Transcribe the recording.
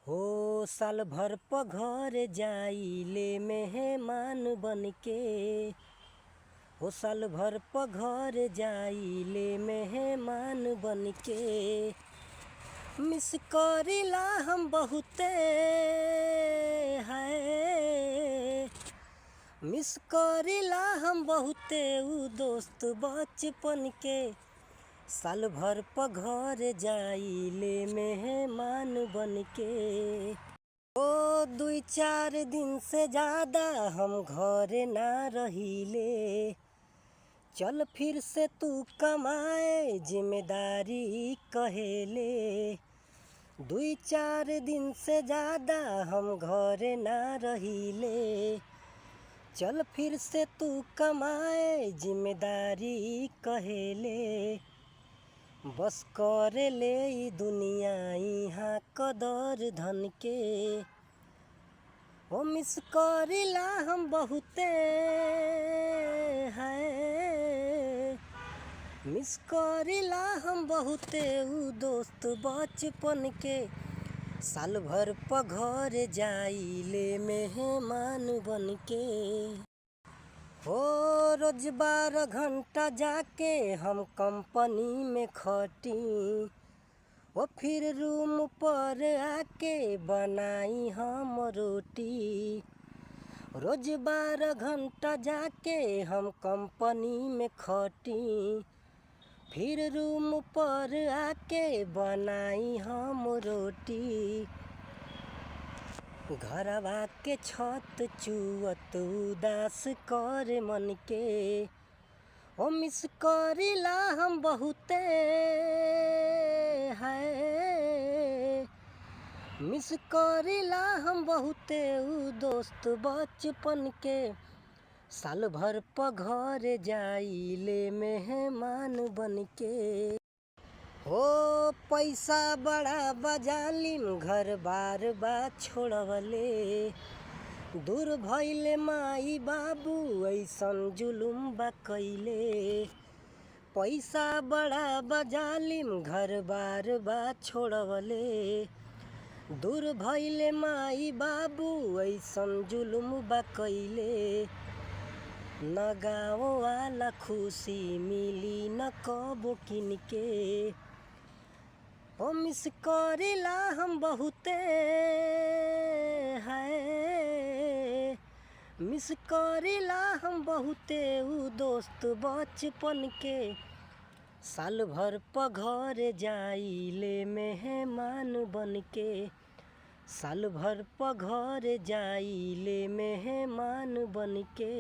हो साल भर प घर जाइले मेहमान बनके। हो साल भर प घर जाइले मेहमान बनके। मिस करिला हम बहुते है। मिस करिला हम बहुते उ दोस्त बचपन के। साल भर प घर जाइले मेहमान बनके। ओ 2-4 दिन से ज़्यादा हम घरे ना रहिले। चल फिर से तू कमाए जिम्मेदारी कहेले। 2-4 दिन से ज़्यादा हम घरे ना रहिले। चल फिर से तू कमाए जिम्मेदारी कहेले। बस करे ले ई दुनिया इहाँ कदर धन के। ओ मिस करिला हम बहुते है। मिस करिला हम बहुते उ दोस्त बचपन के। साल भर प घर जाइले मेहमान बनके। हो रोज 12 घंटा जाके हम कंपनी में खटी। वो फिर रूम पर आके बनाई हम रोटी। रोज 12 घंटा जाके हम कंपनी में खटी। फिर रूम पर आके बनाई हम रोटी। घरवा के छत चुअत उदास करे मन के। ओ मिस करिला हम बहुते है। मिस करिला हम बहुते उ दोस्त बचपन के। साल भर प घर जाइले मेहमान बनके। हो पैसा बड़ा बजालिम घर बार बा छोड़वले। दूर भइले माई बाबू ऐसन जुलुम बा कइले। पैसा बड़ा बजालिम घर बार बा छोड़वले। दूर भइले माई बाबू ऐसन जुलुम बा कइले। न गाँव वाला खुशी मिली न कबो किनके। ओ मिस करिला हम बहुते है। मिस करिला हम बहुते उ दोस्त बचपन के। साल भर प घर जाइले मेहमान बनके। साल भर प घर जाइले मेहमान बनके।